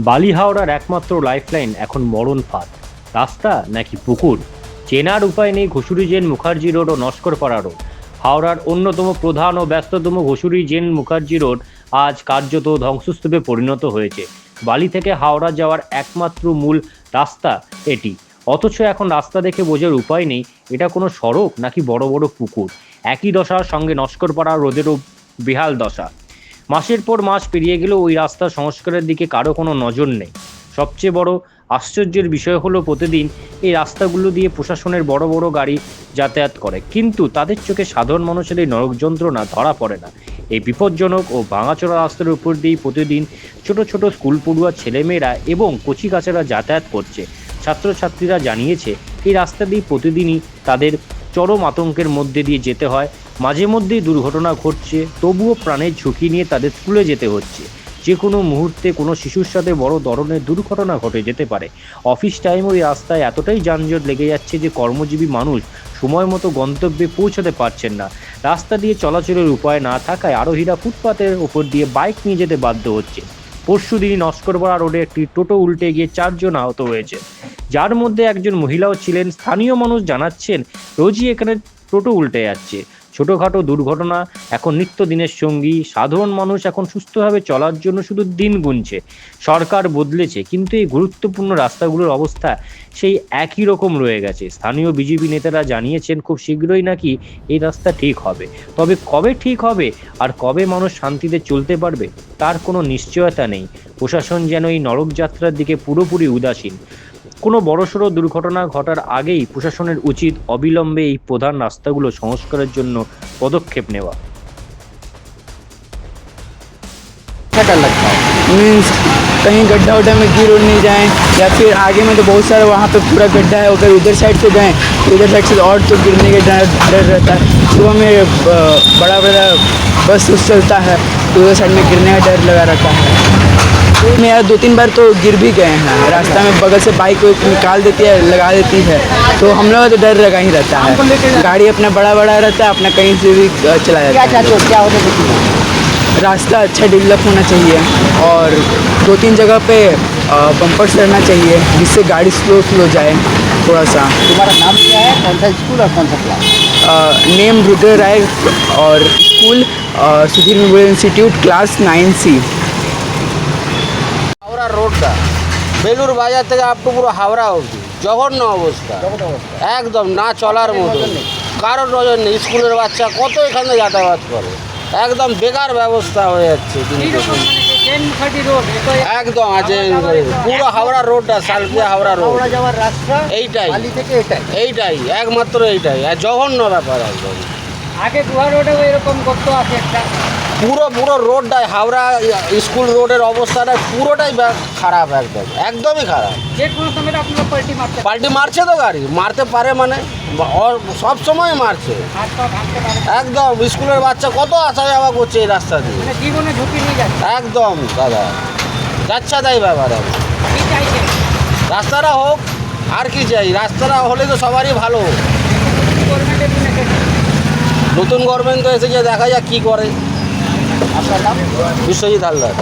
বালি হাওড়ার একমাত্র লাইফলাইন এখন মরণ ফাঁদ। রাস্তা নাকি পুকুর, চেনার উপায় নেই ঘুষুরি জেন মুখার্জি রোড ও নস্করপাড়া রোড। হাওড়ার অন্যতম প্রধান ও ব্যস্ততম ঘুষুরি জেন মুখার্জি রোড আজ কার্যত ধ্বংসস্তূপে পরিণত হয়েছে। বালি থেকে হাওড়া যাওয়ার একমাত্র মূল রাস্তা এটি, অথচ এখন রাস্তা দেখে বোঝার উপায় নেই এটা কোনো সড়ক নাকি বড় বড় পুকুর। একই দশার সঙ্গে নস্করপাড়া রোডেরও বেহাল দশা। মাসের পর মাস পেরিয়ে গেলেও ওই রাস্তার সংস্কারের দিকে কারো কোনো নজর নেই। সবচেয়ে বড় আশ্চর্যের বিষয় হলো প্রতিদিন এই রাস্তাগুলো দিয়ে প্রশাসনের বড় বড় গাড়ি যাতায়াত করে, কিন্তু তাদের চোখে সাধারণ মানুষের এই নরক যন্ত্রণা ধরা পড়ে না। এই বিপজ্জনক ও ভাঙাচোরা রাস্তার উপর দিয়েই প্রতিদিন ছোট ছোট স্কুল পড়ুয়া ছেলেমেয়েরা এবং কচিকাচারা যাতায়াত করছে। ছাত্রছাত্রীরা জানিয়েছে এই রাস্তা দিয়ে প্রতিদিনই তাদের চরম আতঙ্কের মধ্যে দিয়ে যেতে হয়। মাঝে মধ্যেই দুর্ঘটনা ঘটছে, তবুও প্রাণের ঝুঁকি নিয়ে তাদের স্কুলে যেতে হচ্ছে। যে কোনো মুহূর্তে কোনো শিশুর সাথে বড় ধরনের দুর্ঘটনা ঘটে যেতে পারে। অফিস টাইমে ওই রাস্তায় এতটাই যানজট লেগে যাচ্ছে যে কর্মজীবী মানুষ সময় মতো গন্তব্যে পৌঁছাতে পারছেন না। রাস্তা দিয়ে চলাচলের উপায় না থাকায় আরোহীরা ফুটপাতের ওপর দিয়ে বাইক নিয়ে যেতে বাধ্য হচ্ছে। পরশুদিনই নস্করপাড়া রোডে একটি টোটো উল্টে গিয়ে 4 জন আহত হয়েছে, যার মধ্যে একজন মহিলাও ছিলেন। স্থানীয় মানুষ জানাচ্ছেন রোজই এখানে টোটো উল্টে যাচ্ছে। ছোটোখাটো দুর্ঘটনা এখন নিত্যদিনের সঙ্গী। সাধারণ মানুষ এখন সুস্থভাবে চলার জন্য শুধু দিন গুনছে। সরকার বদলেছে, কিন্তু এই গুরুত্বপূর্ণ রাস্তাগুলোর অবস্থা সেই একই রকম রয়ে গেছে। স্থানীয় বিজেপি নেতারা জানিয়েছেন খুব শীঘ্রই নাকি এই রাস্তা ঠিক হবে, তবে কবে ঠিক হবে আর কবে মানুষ শান্তিতে চলতে পারবে তার কোনো নিশ্চয়তা নেই। প্রশাসন যেন এই নরকযাত্রার দিকে পুরোপুরি উদাসীন। কোনো বড়সড় দুর্ঘটনা ঘটার আগেই প্রশাসনের উচিত অবিলম্বে এই প্রধান রাস্তাগুলো সংস্কারের জন্য পদক্ষেপ নেওয়া। अच्छा डर लगता है मीन्स कहीं गड्ढा उड्ढा में गिर उड़ नहीं जाएं, या फिर आगे में तो बहुत सारा वहाँ पे पूरा गड्ढा है, अगर उधर साइड से गए तो उधर साइड से और तो गिरने का डर रहता है। सुबह में बड़ा बड़ा बस उस चलता है तो उधर साइड में गिरने का डर लगा रहता है। में यार 2-3 बार तो गिर भी गए हैं, रास्ता में बगल से बाइक निकाल देती है, लगा देती है, तो हम लोग का तो डर लगा ही रहता है। गाड़ी अपना बड़ा बड़ा रहता है, अपना कहीं से भी चला जाता है। क्या होता है? रास्ता अच्छा डेवलप होना चाहिए और 2-3 जगह पे बम्पर्स रहना चाहिए जिससे गाड़ी स्लो जाए थोड़ा सा। तुम्हारा नाम क्या है, कौन सा स्कूल और कौन सा क्लास? नेम रुद्र राय और school Sudhir memorial institute, class 9C। Howrah রোডটা বেলুর বাজার থেকে আপ টু পুরো হাওড়া অবধি জঘন্য অবস্থা, একদম না চলার মতো। কারোর নজর নেই। স্কুলের বাচ্চা কত এখানে যাতায়াত করে, একদম বেকার ব্যবস্থা হয়ে যাচ্ছে। একদম আছে পুরো হাওড়া রোডটা, সালকিয়া হাওড়া রোড এইটাই এইটাই একমাত্র এইটাই, আর জঘন্য ব্যাপার একদম। আগে গুহা রোডে এরকম করতে আছে একটা পুরো রোডটাই হাওড়া স্কুল রোডের অবস্থাটা পুরোটাই খারাপ, একদমই খারাপ। যে কোনো সময় আপনারা পাল্টি মারছে তো, গাড়ি মারতে পারে মানে সব সময় মারছে একদম। স্কুলের বাচ্চা কত আসা যাওয়া করছে এই রাস্তা দিয়ে, জীবনে ঝুঁকি নিয়ে যাচ্ছে একদম দাদা যাচ্ছা তাই ব্যাপার। কি চাইছে? রাস্তাটা হোক, আর কি চাই, রাস্তাটা হলে তো সবারই ভালো। নতুন গভর্নমেন্ট তো এসেছে, দেখা যাক কী করে। আপনার নাম? বিশ্বজিৎ হালদার।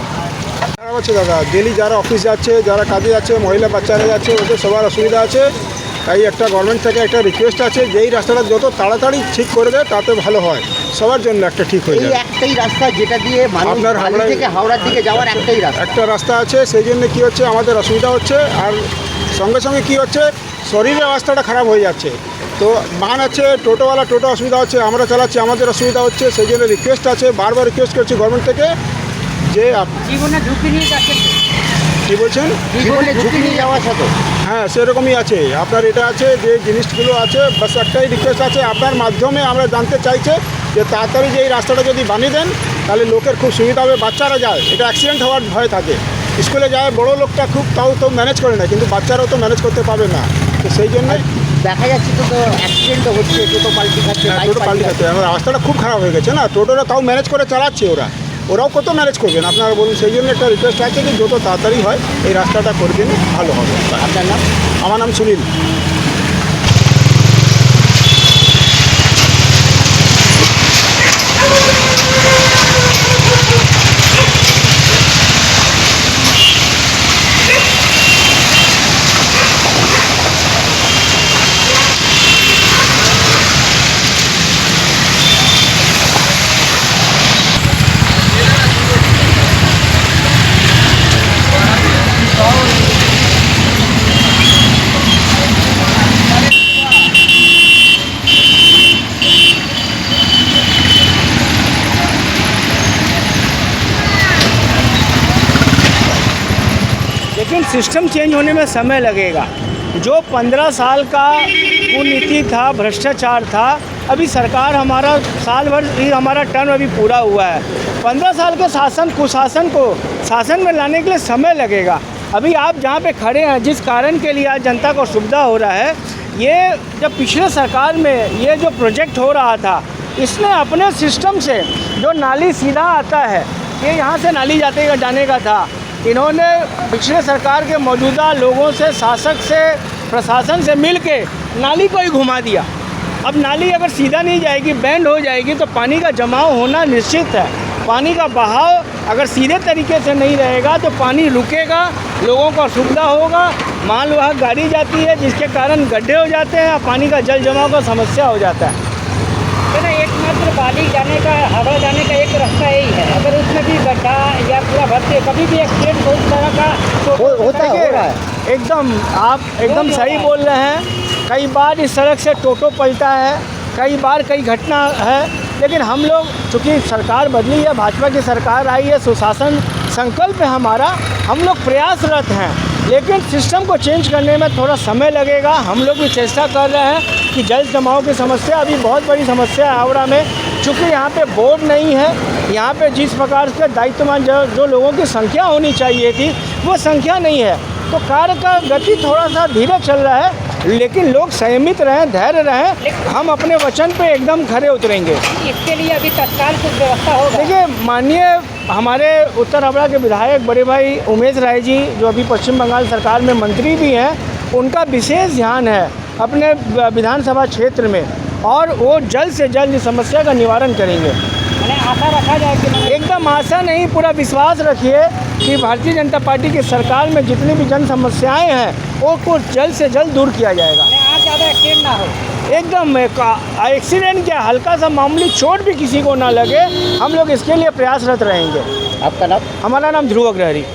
খারাপ আছে দাদা, ডেলি যারা অফিস যাচ্ছে, যারা কাজে যাচ্ছে, মহিলা বাচ্চারা যাচ্ছে, ওদের সবার অসুবিধা আছে। তাই একটা গভর্নমেন্ট থেকে একটা রিকোয়েস্ট আছে যে এই রাস্তাটা যত তাড়াতাড়ি ঠিক করে দেয় তাতে ভালো হয়, সবার জন্য একটা ঠিক হয়ে যায়। একটাই রাস্তা যেটা দিয়ে আপনার বালি থেকে হাওড়ার দিকে যাওয়ার একটাই রাস্তা, একটা রাস্তা আছে, সেই জন্য কী হচ্ছে আমাদের অসুবিধা হচ্ছে। আর সঙ্গে সঙ্গে কী হচ্ছে, শরীরের অবস্থাটা খারাপ হয়ে যাচ্ছে। তো বাহন আছে, টোটোওয়ালা টোটো অসুবিধা হচ্ছে, আমরা চালাচ্ছি আমাদের অসুবিধা হচ্ছে। সেই জন্য রিকোয়েস্ট আছে, বারবার রিকোয়েস্ট করছি গভর্নমেন্ট থেকে যে জীবনে ঝুঁকি নিয়ে যাচ্ছে। কী বলছেন? জীবনে ঝুঁকি নিয়ে যাওয়ার সাথে হ্যাঁ সেরকমই আছে। আপনার এটা আছে যে জিনিসগুলো আছে, বাস একটাই রিকোয়েস্ট আছে আপনার মাধ্যমে আমরা জানতে চাইছে যে তাড়াতাড়ি যে এই রাস্তাটা যদি বানিয়ে দেন তাহলে লোকের খুব সুবিধা হবে। বাচ্চারা যায়, এটা অ্যাক্সিডেন্ট হওয়ার ভয় থাকে। স্কুলে যায় বড় লোকটা খুব তাও তো ম্যানেজ করে না, কিন্তু বাচ্চারাও তো ম্যানেজ করতে পারবে না। তো সেই জন্যই দেখা যাচ্ছে তো অ্যাক্সিডেন্টও হচ্ছে, টোটো পাল্টি খাচ্ছে, টোটো পাল্টি খাচ্ছে। আমার রাস্তাটা খুব খারাপ হয়ে গেছে না, টোটোরা তাও ম্যানেজ করে চালাচ্ছে, ওরাও কত ম্যানেজ করবেন আপনারা বলুন। সেই জন্য একটা রিকোয়েস্ট আছে যে যত তাড়াতাড়ি হয় এই রাস্তাটা করে দিন, ভালো হবে। আপনার নাম? আমার নাম সুনীল। लेकिन सिस्टम चेंज होने में समय लगेगा। जो 15 साल का कुनीति था, भ्रष्टाचार था, अभी सरकार हमारा साल भर ही हमारा टर्म अभी पूरा हुआ है। 15 साल के शासन कुशासन को शासन में लाने के लिए समय लगेगा। अभी आप जहाँ पे खड़े हैं, जिस कारण के लिए आज जनता को सुविधा हो रहा है, ये जब पिछले सरकार में ये जो प्रोजेक्ट हो रहा था, इसने अपने सिस्टम से जो नाली सीधा आता है, ये यहाँ से नाली जाने का था, इन्होंने पिछले सरकार के मौजूदा लोगों से, शासक से, प्रशासन से मिल के नाली को ही घुमा दिया। अब नाली अगर सीधा नहीं जाएगी, बैंड हो जाएगी, तो पानी का जमाव होना निश्चित है। पानी का बहाव अगर सीधे तरीके से नहीं रहेगा तो पानी रुकेगा, लोगों को असुविधा होगा, मालवाहक गाड़ी जाती है जिसके कारण गड्ढे हो जाते हैं, पानी का जल जमाव का समस्या हो जाता है। तो ना एकमात्र बाली जाने का, हावड़ा जाने का एक रास्ता यही है। अगर उसमें भी गड्ढा या पूरा भरते, कभी भी एक्सीडेंट हो इस तरह का होता हो रहा है। एकदम आप एकदम सही बोल रहे हैं। कई बार इस सड़क से टोटो पलटा है, कई बार कई घटना है, लेकिन हम लोग चूँकि सरकार बदली है, भाजपा की सरकार आई है, सुशासन संकल्प है हमारा, हम लोग प्रयासरत हैं, लेकिन सिस्टम को चेंज करने में थोड़ा समय लगेगा। हम लोग भी चेष्टा कर रहे हैं कि जल जमाव की समस्या अभी बहुत बड़ी समस्या है हावड़ा में, चूँकि यहाँ पे बोर्ड नहीं है, यहाँ पे जिस प्रकार से दायित्वमान जो लोगों की संख्या होनी चाहिए थी, वो संख्या नहीं है, तो कार्य का गति थोड़ा सा धीरे चल रहा है, लेकिन लोग संयमित रहें, धैर्य रहें, हम अपने वचन पे एकदम खरे उतरेंगे। इसके लिए अभी तत्काल कुछ व्यवस्था होगा। देखिए, माननीय हमारे उत्तर हावड़ा के विधायक बड़े भाई उमेश राय जी, जो अभी पश्चिम बंगाल सरकार में मंत्री भी हैं, उनका विशेष ध्यान है अपने विधानसभा क्षेत्र में, और वो जल्द से जल्द इस समस्या का निवारण करेंगे। मैंने आशा रखा जाए कि एकदम आशा नहीं, पूरा विश्वास रखिए कि भारतीय जनता पार्टी की सरकार में जितनी भी जन समस्याएं हैं वो कुछ जल्द से जल्द दूर किया जाएगा। आज ज़्यादा एक्सीडेंट ना हो, एकदम एक्सीडेंट क्या, हल्का सा मामूली चोट भी किसी को ना लगे, हम लोग इसके लिए प्रयासरत रहेंगे। आपका नाम? हमारा नाम ध्रुव अग्रहरी।